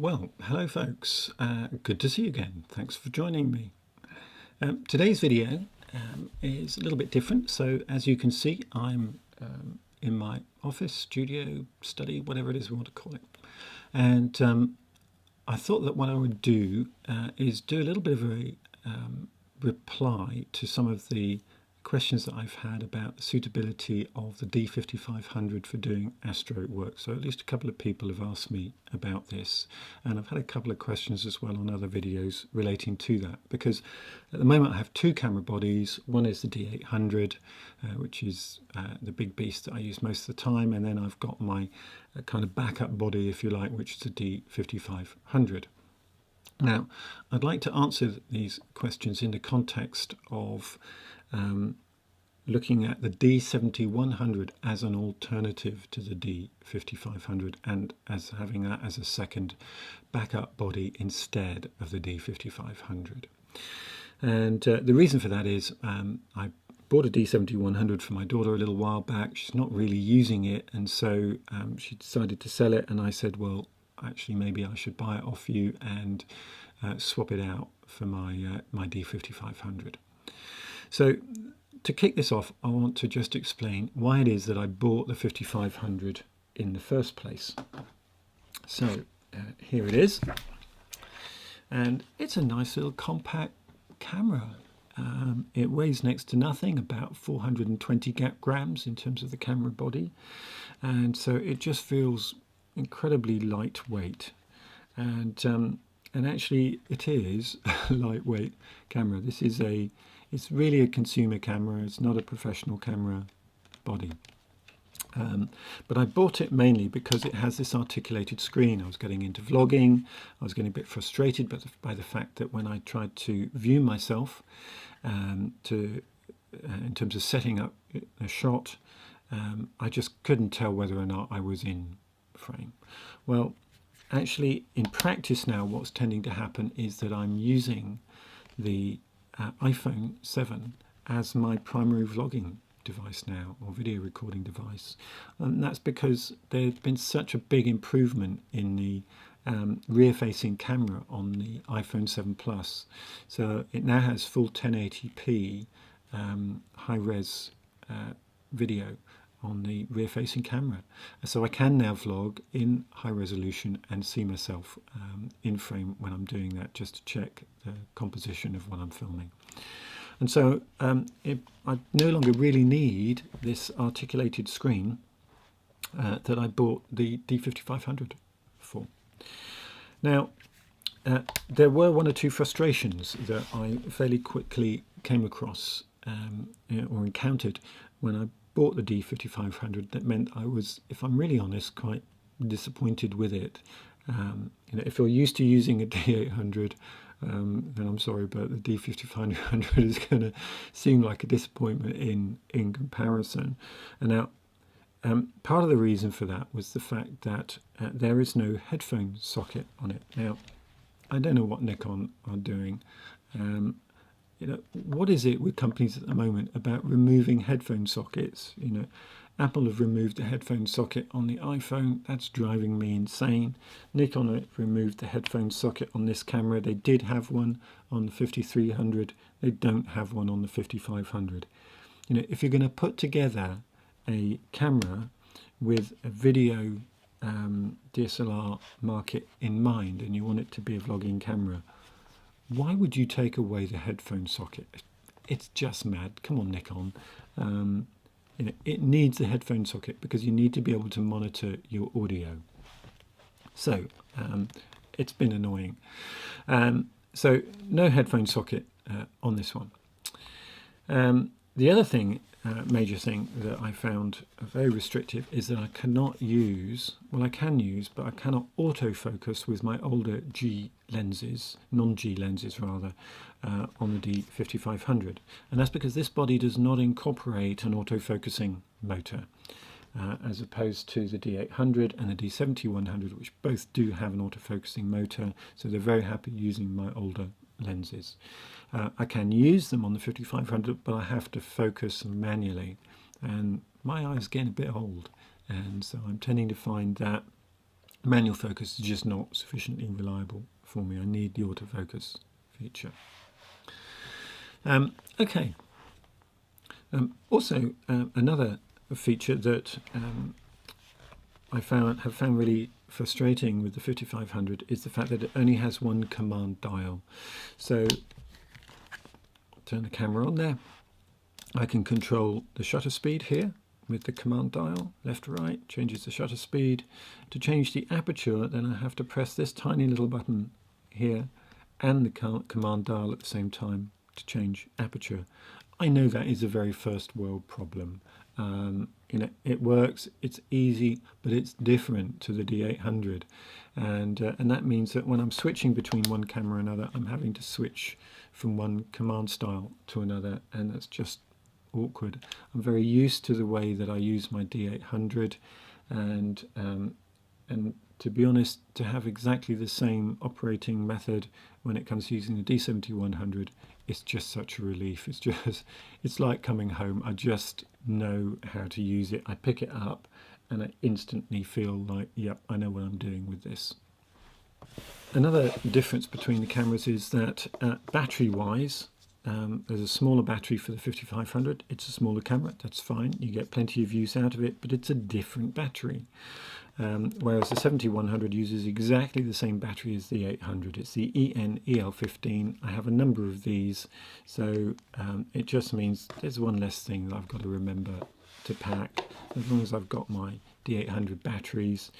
Well, hello folks, good to see you again. Thanks for joining me. Today's video is a little bit different. So as you can see, I'm in my office, studio, study, whatever it is we want to call it. And I thought that what I would do is do a little bit of a reply to some of the questions that I've had about the suitability of the D5500 for doing astro work. So at least a couple of people have asked me about this, and I've had a couple of questions as well on other videos relating to that, because at the moment I have two camera bodies. One is the D800, which is the big beast that I use most of the time, and then I've got my kind of backup body, if you like, which is the D5500. Now, I'd like to answer these questions in the context of looking at the D7100 as an alternative to the D5500 and as having that as a second backup body instead of the D5500. And the reason for that is I bought a D7100 for my daughter a little while back. She's not really using it, and so she decided to sell it, and I said, well, actually maybe I should buy it off you and swap it out for my my D5500. So to kick this off, I want to just explain why it is that I bought the 5500 in the first place. So here it is, and it's a nice little compact camera. It weighs next to nothing, about 420 grams in terms of the camera body, and so it just feels incredibly lightweight. And actually it is a lightweight camera. This is it's really a consumer camera. It's not a professional camera body. But I bought it mainly because it has this articulated screen. I was getting into vlogging. I was getting a bit frustrated by the fact that when I tried to view myself in terms of setting up a shot, I just couldn't tell whether or not I was in frame. Well, actually in practice now what's tending to happen is that I'm using the iPhone 7 as my primary vlogging device now, or video recording device, and that's because there's been such a big improvement in the rear-facing camera on the iPhone 7 Plus. So it now has full 1080p high-res video on the rear-facing camera, so I can now vlog in high resolution and see myself in frame when I'm doing that, just to check the composition of what I'm filming. And so I no longer really need this articulated screen that I bought the D5500 for. Now, there were one or two frustrations that I fairly quickly came across or encountered when I bought the D5500 that meant I was, if I'm really honest, quite disappointed with it. If you're used to using a D800, then I'm sorry, but the D5500 is going to seem like a disappointment in comparison. And now, part of the reason for that was the fact that there is no headphone socket on it. Now, I don't know what Nikon are doing. What is it with companies at the moment about removing headphone sockets? Apple have removed the headphone socket on the iPhone. That's driving me insane. Nikon have removed the headphone socket on this camera. They did have one on the 5300. They don't have one on the 5500. If you're going to put together a camera with a video DSLR market in mind, and you want it to be a vlogging camera, why would you take away the headphone socket? It's just mad. Come on, Nikon. It needs a headphone socket because you need to be able to monitor your audio. So it's been annoying. So no headphone socket on this one. The other thing, major thing that I found very restrictive is that I cannot use, well, I can use, but I cannot autofocus with my older G lenses, non-G lenses rather, on the D5500. And that's because this body does not incorporate an autofocusing motor, as opposed to the D800 and the D7100, which both do have an autofocusing motor, so they're very happy using my older lenses. I can use them on the 5500, but I have to focus manually, and my eyes getting a bit old, and so I'm tending to find that manual focus is just not sufficiently reliable for me. I need the autofocus feature. Okay. Also, another feature that I have found really frustrating with the 5500 is the fact that it only has one command dial. So turn the camera on there. I can control the shutter speed here with the command dial, left, right, changes the shutter speed. To change the aperture, then I have to press this tiny little button here and the command dial at the same time to change aperture. I know that is a very first world problem. You know, it works, it's easy, but it's different to the D800, and that means that when I'm switching between one camera and another, I'm having to switch from one command style to another, and that's just awkward. I'm very used to the way that I use my D800, and to be honest, to have exactly the same operating method when it comes to using the D7100, it's just such a relief. It's like coming home. I just know how to use it. I pick it up and I instantly feel like, yep, I know what I'm doing with this. Another difference between the cameras is that battery-wise, there's a smaller battery for the 5500. It's a smaller camera, that's fine. You get plenty of use out of it, but it's a different battery. Whereas the 7100 uses exactly the same battery as the 800. It's the EN-EL15. I have a number of these, so it just means there's one less thing that I've got to remember to pack, as long as I've got my D800 batteries.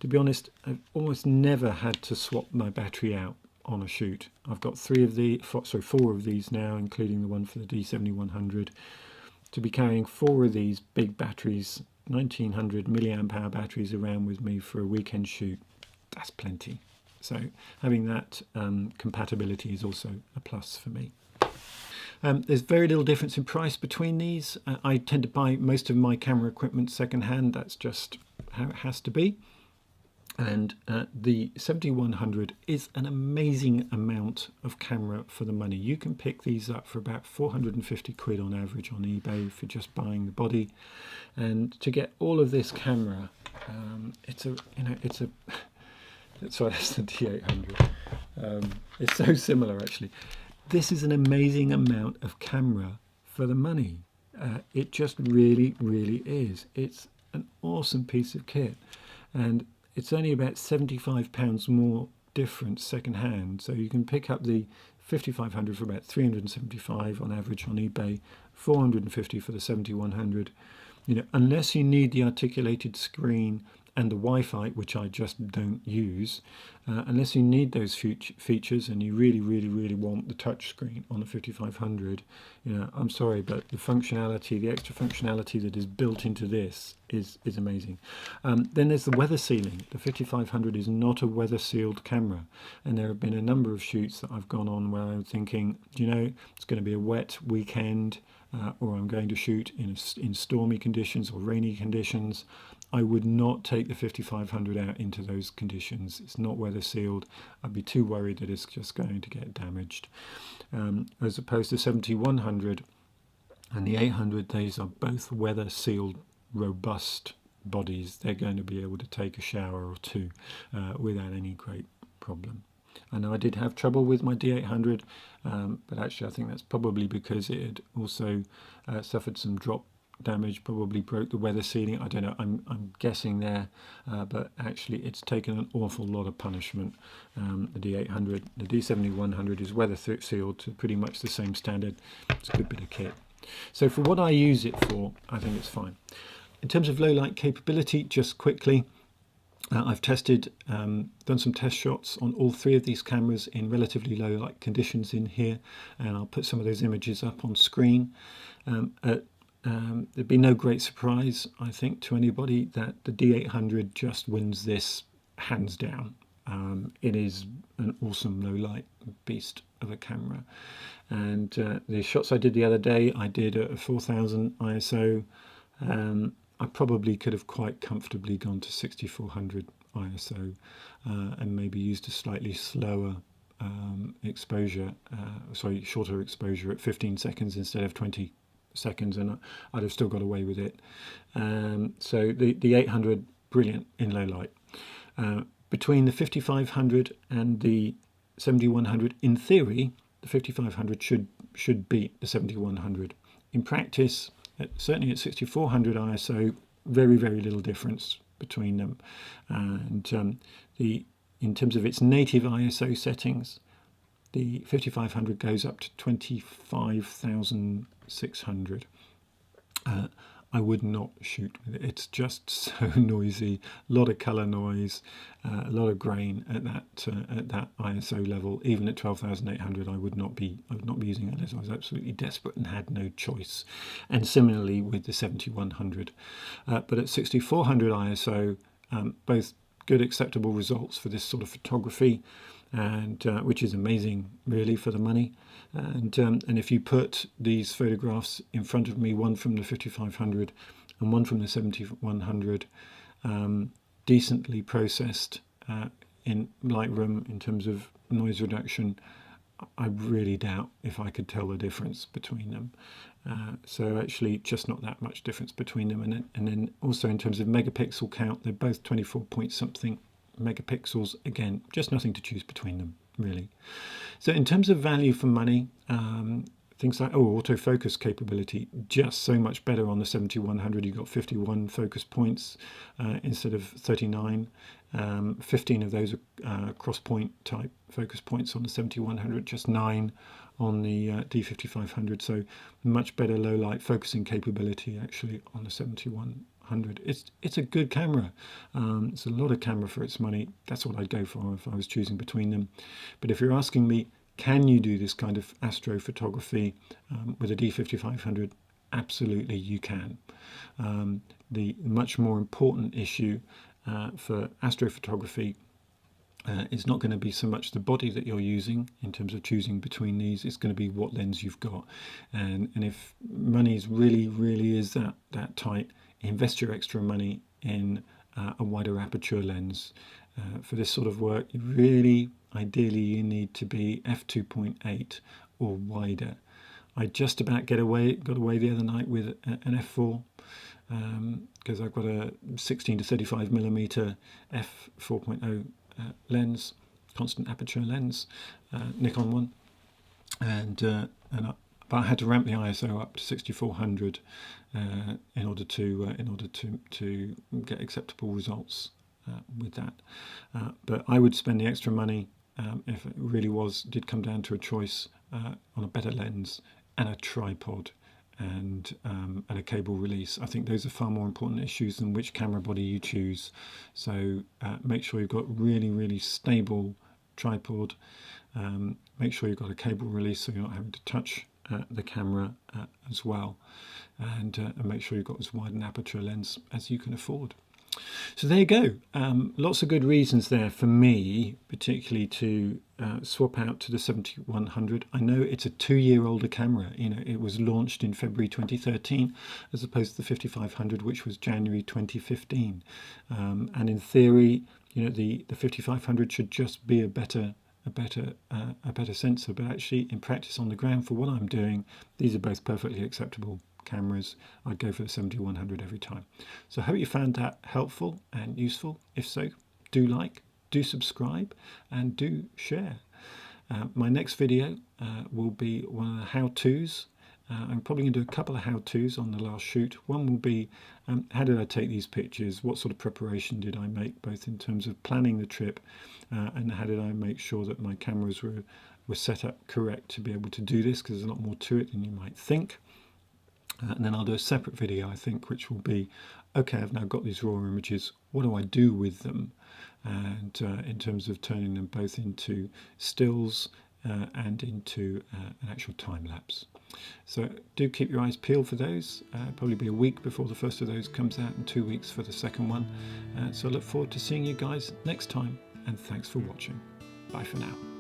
To be honest, I've almost never had to swap my battery out on a shoot. I've got four of these now, including the one for the D7100. To be carrying four of these big batteries, 1900 milliamp hour batteries around with me for a weekend shoot, that's plenty. So having that compatibility is also a plus for me. There's very little difference in price between these. I tend to buy most of my camera equipment second-hand. That's just how it has to be. And the 7100 is an amazing amount of camera for the money. You can pick these up for about 450 quid on average on eBay for just buying the body. And to get all of this camera, sorry, that's the D800. It's so similar actually. This is an amazing amount of camera for the money. It just really, really is. It's an awesome piece of kit. And it's only about £75 more difference second hand, so you can pick up the 5500 for about 375 on average on eBay, 450 for the 7100. You know, unless you need the articulated screen and the Wi-Fi, which I just don't use, unless you need those features and you really, really, really want the touch screen on the 5500, you know, I'm sorry, but the functionality, the extra functionality that is built into this is amazing. Then there's the weather sealing. The 5500 is not a weather sealed camera, and there have been a number of shoots that I've gone on where I'm thinking, you know, it's going to be a wet weekend, or I'm going to shoot in stormy conditions or rainy conditions. I would not take the 5500 out into those conditions. It's not weather sealed. I'd be too worried that it's just going to get damaged. As opposed to 7100 and the 800, these are both weather sealed, robust bodies. They're going to be able to take a shower or two without any great problem. I know I did have trouble with my D800, but actually I think that's probably because it had also suffered some drop damage, probably broke the weather sealing. I don't know, I'm guessing there, but actually it's taken an awful lot of punishment. The D800, the D7100 is weather sealed to pretty much the same standard. It's a good bit of kit. So for what I use it for, I think it's fine. In terms of low light capability, just quickly, I've tested, done some test shots on all three of these cameras in relatively low light conditions in here, and I'll put some of those images up on screen. There'd be no great surprise, I think, to anybody that the D800 just wins this hands down. It is an awesome low light beast of a camera, and the shots I did the other day, I did at a 4000 ISO. I probably could have quite comfortably gone to 6400 ISO and maybe used a slightly slower exposure, shorter exposure at 15 seconds instead of 20 seconds, and I'd have still got away with it. So the 800, brilliant in low light. Between the 5500 and the 7100, in theory, the 5500 should beat the 7100. In practice, certainly at 6400 ISO, very, very little difference between them. And in terms of its native ISO settings, the 5500 goes up to 25,600. I would not shoot with it. It's just so noisy, a lot of color noise, a lot of grain at that ISO level. Even at 12,800, I would not be using it unless I was absolutely desperate and had no choice. And similarly with the 7100. But at 6400 ISO, both good acceptable results for this sort of photography, and which is amazing really for the money. And if you put these photographs in front of me, one from the 5500 and one from the 7100, decently processed in Lightroom in terms of noise reduction, I really doubt if I could tell the difference between them. So actually just not that much difference between them. And then also in terms of megapixel count, they're both 24 point something megapixels. Again, just nothing to choose between them really. So in terms of value for money, things like autofocus capability, just so much better on the 7100. You've got 51 focus points instead of 39. 15 of those are cross point type focus points on the 7100, just 9 on the D5500. So much better low light focusing capability actually on the 7100. It's a good camera. It's a lot of camera for its money. That's what I'd go for if I was choosing between them. But if you're asking me, can you do this kind of astrophotography with a D5500? Absolutely, you can. The much more important issue for astrophotography is not going to be so much the body that you're using in terms of choosing between these. It's going to be what lens you've got. And if money really is that tight, invest your extra money in a wider aperture lens. For this sort of work, ideally you need to be f2.8 or wider. I just about got away the other night with an f4 because I've got a 16 to 35 millimeter f4.0 lens, constant aperture lens, Nikon one, but I had to ramp the ISO up to 6400 in order to get acceptable results with that. But I would spend the extra money if it really did come down to a choice on a better lens and a tripod and a cable release. I think those are far more important issues than which camera body you choose. So make sure you've got really stable tripod. Make sure you've got a cable release so you're not having to touch the camera as well, and make sure you've got as wide an aperture lens as you can afford. So there you go. Lots of good reasons there for me, particularly to swap out to the 7100. I know it's a 2-year-older camera. It was launched in February 2013, as opposed to the 5500, which was January 2015. And in theory, the 5500 should just be a better sensor. But actually, in practice on the ground, for what I'm doing, these are both perfectly acceptable cameras. I'd go for the 7100 every time. So I hope you found that helpful and useful. If so, do subscribe and do share. My next video will be one of the how-tos. I'm probably going to do a couple of how-tos on the last shoot. One will be how did I take these pictures, what sort of preparation did I make, both in terms of planning the trip and how did I make sure that my cameras were set up correct to be able to do this, because there's a lot more to it than you might think. And then I'll do a separate video, I think, which will be, okay, I've now got these raw images, what do I do with them? And in terms of turning them both into stills and into an actual time lapse. So do keep your eyes peeled for those. Probably be a week before the first of those comes out and 2 weeks for the second one. So I look forward to seeing you guys next time, and thanks for watching. Bye for now.